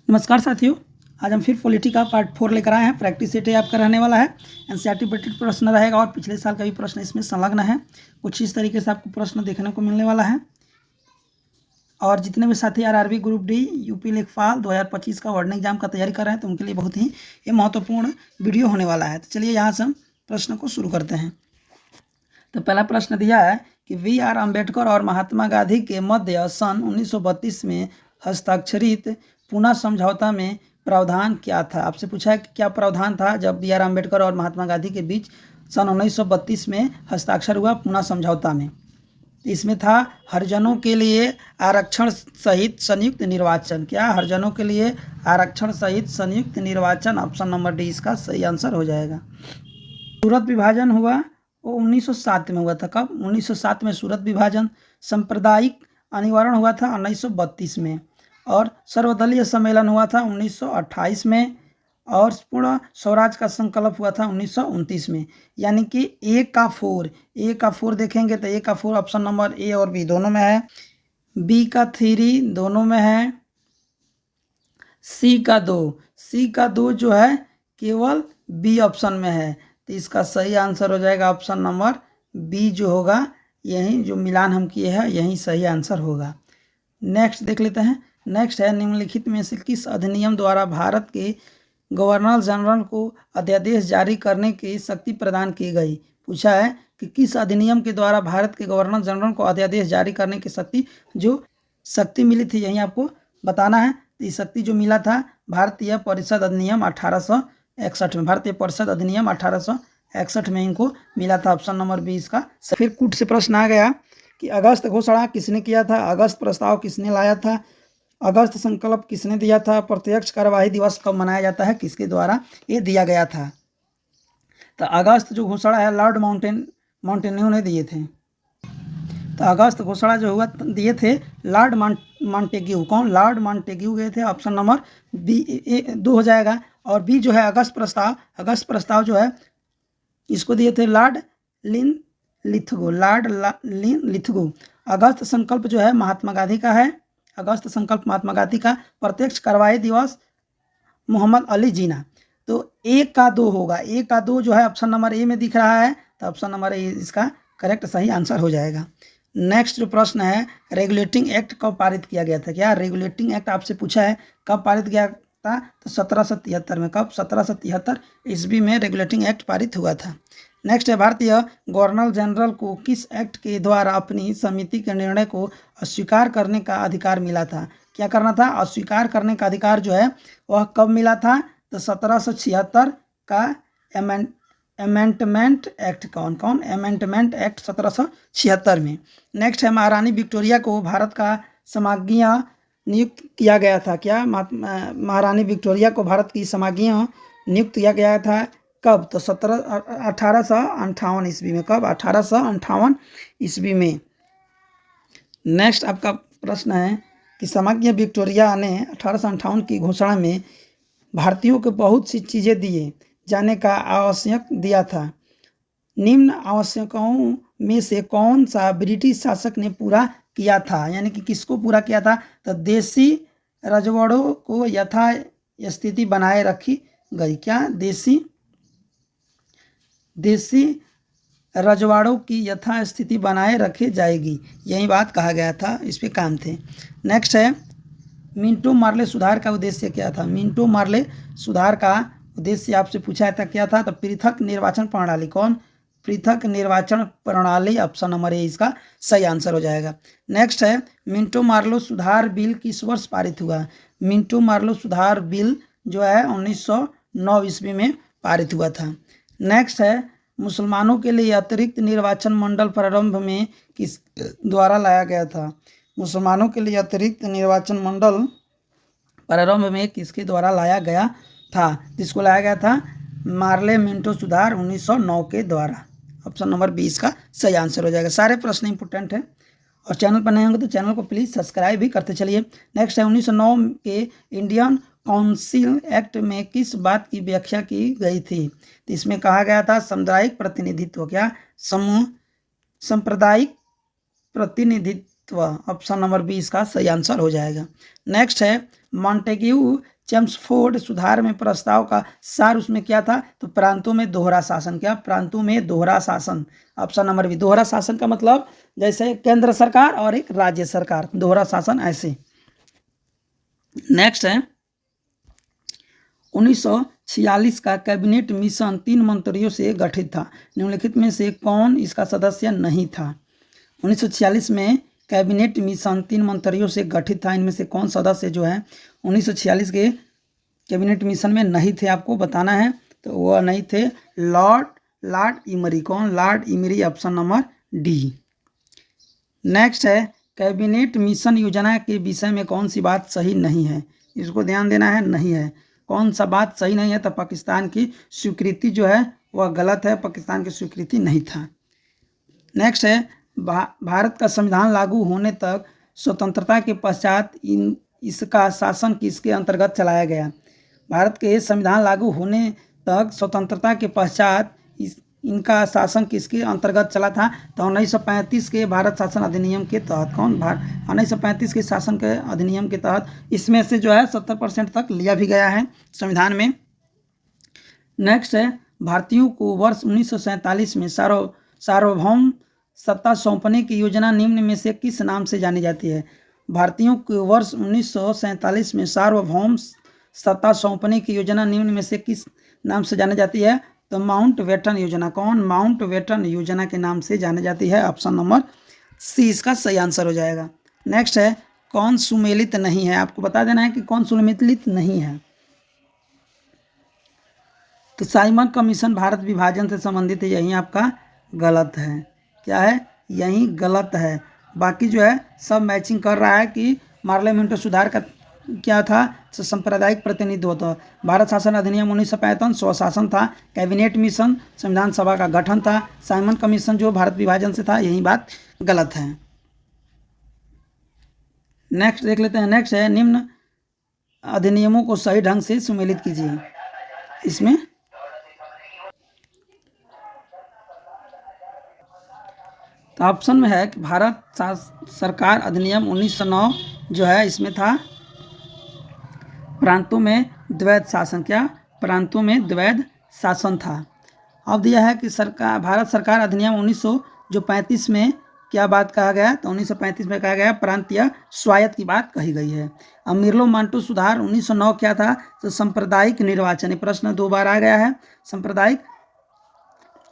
नमस्कार साथियों, आज हम फिर पॉलिटी का पार्ट 4 लेकर आए हैं। प्रैक्टिस सेट आपका रहने वाला है। एनसीईआरटी बेटेड प्रश्न रहेगा और पिछले साल का भी प्रश्न इसमें संलग्न है। कुछ इस तरीके से आपको प्रश्न देखने को मिलने वाला है। और जितने भी साथी आरआरबी ग्रुप डी यूपी लेखपाल 2025 का वार्ड एग्जाम का तैयारी कर रहे हैं तो उनके लिए बहुत ही ये महत्वपूर्ण वीडियो होने वाला है। तो चलिए यहाँ से हम प्रश्न को शुरू करते हैं। तो पहला प्रश्न दिया है कि BR अम्बेडकर और महात्मा गांधी के मध्य सन 1932 में हस्ताक्षरित पूना समझौता में प्रावधान क्या था। आपसे पूछा है कि क्या प्रावधान था जब BR अम्बेडकर और महात्मा गांधी के बीच सन 1932 में हस्ताक्षर हुआ पूना समझौता में। इसमें था हरिजनों के लिए आरक्षण सहित संयुक्त निर्वाचन। क्या हरिजनों के लिए आरक्षण सहित संयुक्त निर्वाचन? ऑप्शन नंबर डी इसका सही आंसर हो जाएगा। सूरत विभाजन हुआ वो 1907 में हुआ था। कब? 1907 में सूरत विभाजन। सांप्रदायिक अनिवारण हुआ था 1932 में। और सर्वदलीय सम्मेलन हुआ था 1928 में। और पूर्ण स्वराज का संकल्प हुआ था 1929 में। यानी कि ए का 4 देखेंगे तो ए का 4 ऑप्शन नंबर ए और बी दोनों में है। बी का 3 दोनों में है। सी का 2 जो है केवल बी ऑप्शन में है। तो इसका सही आंसर हो जाएगा ऑप्शन नंबर बी जो होगा, यही जो मिलान हम किए हैं यही सही आंसर होगा। नेक्स्ट देख लेते हैं। नेक्स्ट है निम्नलिखित में से किस अधिनियम द्वारा भारत के गवर्नर जनरल को अध्यादेश जारी करने की शक्ति प्रदान की गई। पूछा है कि किस अधिनियम के द्वारा भारत के गवर्नर जनरल को अध्यादेश जारी करने की शक्ति मिली थी, यही आपको बताना है। ये शक्ति जो मिला था भारतीय परिषद अधिनियम 1861 में। भारतीय परिषद अधिनियम 1861 में इनको मिला था। ऑप्शन नंबर बी इसका। फिर कूट से प्रश्न आ गया कि अगस्त घोषणा किसने किया था, अगस्त प्रस्ताव किसने लाया था, अगस्त संकल्प किसने दिया था, प्रत्यक्ष कार्यवाही दिवस कब मनाया जाता है, किसके द्वारा ये दिया गया था। तो अगस्त जो घोषणा है लॉर्ड माउंटेन्यू ने दिए थे। तो अगस्त घोषणा जो हुआ दिए थे लॉर्ड मॉन्टेग्यू। कौन? लॉर्ड मॉन्टेग्यू गए थे। ऑप्शन नंबर बी 2 हो जाएगा। और बी जो है अगस्त प्रस्ताव जो है इसको दिए थे लॉर्ड लिथगो। अगस्त संकल्प जो है महात्मा गांधी का है। अगस्त संकल्प महात्मा गांधी का। प्रत्यक्ष कार्यवाही दिवस मोहम्मद अली जिन्ना। तो 1 का 2 होगा। 1 का 2 जो है ऑप्शन नंबर ए में दिख रहा है, तो ऑप्शन नंबर ए इसका करेक्ट सही आंसर हो जाएगा। नेक्स्ट जो प्रश्न है रेगुलेटिंग एक्ट कब पारित किया गया था। क्या रेगुलेटिंग एक्ट आपसे पूछा है कब पारित किया था, तो 1773 में। कब? 1773 ईस्वी में रेगुलेटिंग एक्ट पारित हुआ था। नेक्स्ट है भारतीय गवर्नर जनरल को किस एक्ट के द्वारा अपनी समिति के निर्णय को अस्वीकार करने का अधिकार मिला था। क्या करना था? अस्वीकार करने का अधिकार जो है वह कब मिला था, तो 1776 का अमेंडमेंट एक्ट। कौन? अमेंडमेंट एक्ट 1776 में। नेक्स्ट है महारानी विक्टोरिया को भारत का समाज्ञी नियुक्त किया गया था। क्या महारानी विक्टोरिया को भारत की समाज्ञी नियुक्त किया गया था कब, तो 1858 ईस्वी में। कब? 1858 ईस्वी में। नेक्स्ट आपका प्रश्न है कि समाज्ञी विक्टोरिया ने 1858 की घोषणा में भारतीयों को बहुत सी चीज़ें दिए जाने का आवश्यक दिया था। निम्न आवश्यकताओं में से कौन सा ब्रिटिश शासक ने पूरा किया था, यानी कि किसको पूरा किया था, तो देसी रजवाड़ों को यथास्थिति बनाए रखी गई। क्या? देसी रजवाड़ों की यथास्थिति बनाए रखी जाएगी, यही बात कहा गया था, इस पे काम थे। नेक्स्ट है मिंटो मार्ले सुधार का उद्देश्य क्या था। मिंटो मार्ले सुधार का उद्देश्य आपसे पूछा था क्या था, तो पृथक निर्वाचन प्रणाली। कौन? पृथक निर्वाचन प्रणाली। ऑप्शन नंबर ए इसका सही आंसर हो जाएगा। नेक्स्ट है मिंटो मार्लो सुधार बिल किस वर्ष पारित हुआ। मिंटो मार्लो सुधार बिल जो है 1909 ईस्वी में पारित हुआ था। नेक्स्ट है मुसलमानों के लिए अतिरिक्त निर्वाचन मंडल प्रारंभ में किस द्वारा लाया गया था। मुसलमानों के लिए अतिरिक्त निर्वाचन मंडल प्रारंभ में किसके द्वारा लाया गया था, जिसको लाया गया था मार्ले मिंटो सुधार 1909 के द्वारा। ऑप्शन नंबर 20 का सही आंसर हो जाएगा। सारे प्रश्न इंपोर्टेंट है और चैनल पर नए होंगे तो चैनल को प्लीज़ सब्सक्राइब भी करते चलिए। नेक्स्ट है 1909 के इंडियन काउंसिल एक्ट में किस बात की व्याख्या की गई थी, तो इसमें कहा गया था सामुदायिक प्रतिनिधित्व। क्या? सांप्रदायिक प्रतिनिधित्व। ऑप्शन नंबर 20 का सही आंसर हो जाएगा। नेक्स्ट है मॉन्टेग्यू चेम्सफोर्ड सुधार में प्रस्ताव का सार उसमें क्या था? तो प्रांतों में दोहरा शासन। क्या? प्रांतों में दोहरा शासन। Option number B. दोहरा शासन का मतलब जैसे केंद्र सरकार और एक राज्य सरकार, दोहरा शासन ऐसे। नेक्स्ट है 1946 का कैबिनेट मिशन 3 मंत्रियों से गठित था, निम्नलिखित में से कौन इसका सदस्य नहीं था? 1946 में कैबिनेट मिशन 3 मंत्रियों से गठित था, इनमें से कौन सदस्य जो है 1946 के कैबिनेट मिशन में नहीं थे, आपको बताना है। तो वह नहीं थे लॉर्ड इमरी। कौन? Lord Amery, option number D. Next है कैबिनेट मिशन योजना के विषय में कौन सी बात सही नहीं है? इसको ध्यान देना है, नहीं है। कौन सा बात सही नहीं है? तो पाकिस्तान की स्वीकृति जो है वह गलत है, पाकिस्तान की स्वीकृति नहीं था। नेक्स्ट है भारत का संविधान लागू होने तक स्वतंत्रता के पश्चात इसका शासन किसके अंतर्गत चलाया गया? भारत के संविधान लागू होने तक स्वतंत्रता के पश्चात इनका शासन किसके अंतर्गत चला था? तो 1935 के भारत शासन अधिनियम के तहत। कौन? 1935 के शासन के अधिनियम के तहत इसमें से जो है 70% तक लिया भी गया है संविधान में। नेक्स्ट है भारतीयों को वर्ष 1947 में सार्वभौम सत्ता सौंपने की योजना निम्न में से किस नाम से जानी जाती है? भारतीयों को वर्ष 1947 में सार्वभौम सत्ता सौंपने की योजना निम्न में से किस नाम से जानी जाती है? तो माउंटबेटन योजना। कौन? माउंटबेटन योजना के नाम से जानी जाती है, ऑप्शन नंबर सी इसका सही आंसर हो जाएगा। नेक्स्ट है कौन सुमेलित नहीं है? आपको बता देना है कि कौन सुमेलित नहीं है। तो साइमन कमीशन भारत विभाजन से संबंधित है, यही आपका गलत है। क्या है? यही गलत है। बाकी जो है सब मैचिंग कर रहा है कि पार्लियामेंट सुधार का क्या था? सांप्रदायिक प्रतिनिधित्व था। भारत शासन अधिनियम 1955 स्वशासन था। कैबिनेट मिशन संविधान सभा का गठन था। साइमन कमीशन जो भारत विभाजन से था, यही बात गलत है। नेक्स्ट देख लेते हैं। नेक्स्ट है निम्न अधिनियमों को सही ढंग से सुमेलित कीजिए। इसमें तो ऑप्शन में है कि भारत सरकार अधिनियम 1909 जो है इसमें था प्रांतों में द्वैध शासन। क्या? प्रांतों में द्वैध शासन था। अब दिया है कि भारत सरकार अधिनियम 1935 में क्या बात कहा गया? तो 1935 में कहा गया प्रांतीय स्वायत्त की बात कही गई है। अब मिर्लो मांटो सुधार 1909 क्या था? तो सांप्रदायिक निर्वाचन। ये प्रश्न 2 बार आ गया है, सांप्रदायिक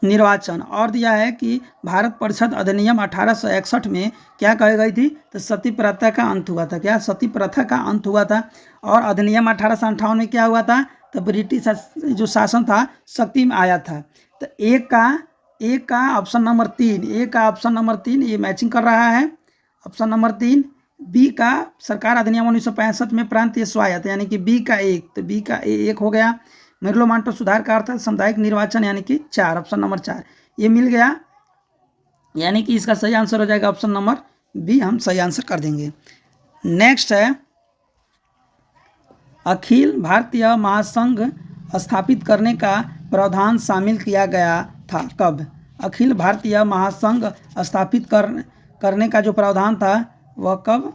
निर्वाचन। और दिया है कि भारत परिषद अधिनियम 1861 में क्या कही गई थी? तो सती प्रथा का अंत हुआ था। क्या? सती प्रथा का अंत हुआ था। और अधिनियम 1858 में क्या हुआ था? तो ब्रिटिश जो शासन था शक्ति में आया था। तो एक का ऑप्शन नंबर 3, ए का ऑप्शन नंबर 3 ये मैचिंग कर रहा है। ऑप्शन नंबर 3 बी का सरकार अधिनियम 1965 में प्रांतीय स्वायत्त, यानी कि बी का 1, तो बी का 1 हो गया। मिर्लो मांटो सुधार का अर्थ सामुदायिक निर्वाचन, यानी कि 4, ऑप्शन नंबर 4 ये मिल गया, यानी कि इसका सही आंसर हो जाएगा ऑप्शन नंबर बी, हम सही आंसर कर देंगे। नेक्स्ट है अखिल भारतीय महासंघ स्थापित करने का प्रावधान शामिल किया गया था कब? अखिल भारतीय महासंघ स्थापित करने का जो प्रावधान था वह कब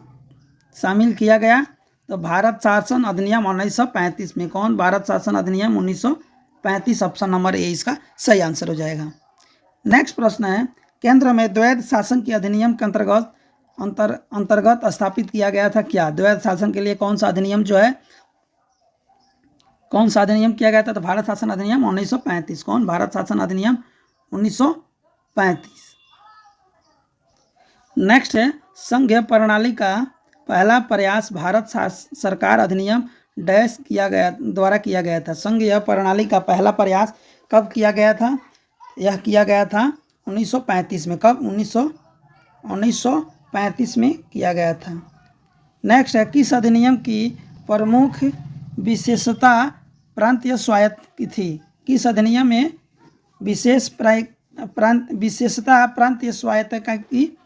शामिल किया गया? तो भारत शासन अधिनियम 1935 में। कौन? भारत शासन अधिनियम 1935, ऑप्शन नंबर ए इसका सही आंसर हो जाएगा। नेक्स्ट प्रश्न है केंद्र में द्वैध शासन के अधिनियम के अंतर्गत स्थापित किया गया था क्या? द्वैध शासन के लिए कौन सा अधिनियम जो है, कौन सा अधिनियम किया गया था? तो भारत शासन अधिनियम 1935। कौन? भारत शासन अधिनियम 1935। नेक्स्ट है संघीय प्रणाली का पहला प्रयास भारत सरकार अधिनियम डैश द्वारा किया गया था। संघीय प्रणाली का पहला प्रयास कब किया गया था? यह किया गया था 1935 में। कब? 1935 में किया गया था। नेक्स्ट है किस अधिनियम की प्रमुख विशेषता प्रांतीय स्वायत्त की थी? किस अधिनियम में विशेषता प्रांतीय स्वायत्त की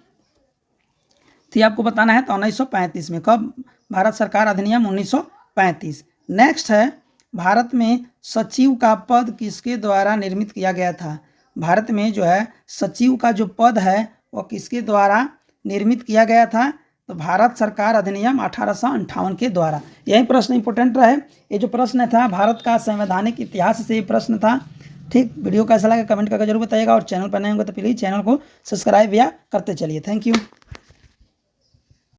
थी, आपको बताना है। तो 1935 में। कब? भारत सरकार अधिनियम 1935। नेक्स्ट है भारत में सचिव का पद किसके द्वारा निर्मित किया गया था? भारत में जो है सचिव का जो पद है वह किसके द्वारा निर्मित किया गया था? तो भारत सरकार अधिनियम 1858 के द्वारा। यही प्रश्न इंपॉर्टेंट रहे। ये जो प्रश्न था भारत का संवैधानिक इतिहास से ये प्रश्न था। ठीक, वीडियो कैसा लगा कमेंट करके जरूर बताइएगा और चैनल पर नए होंगे तो प्लीज़ चैनल को सब्सक्राइब या करते चलिए। Thank you.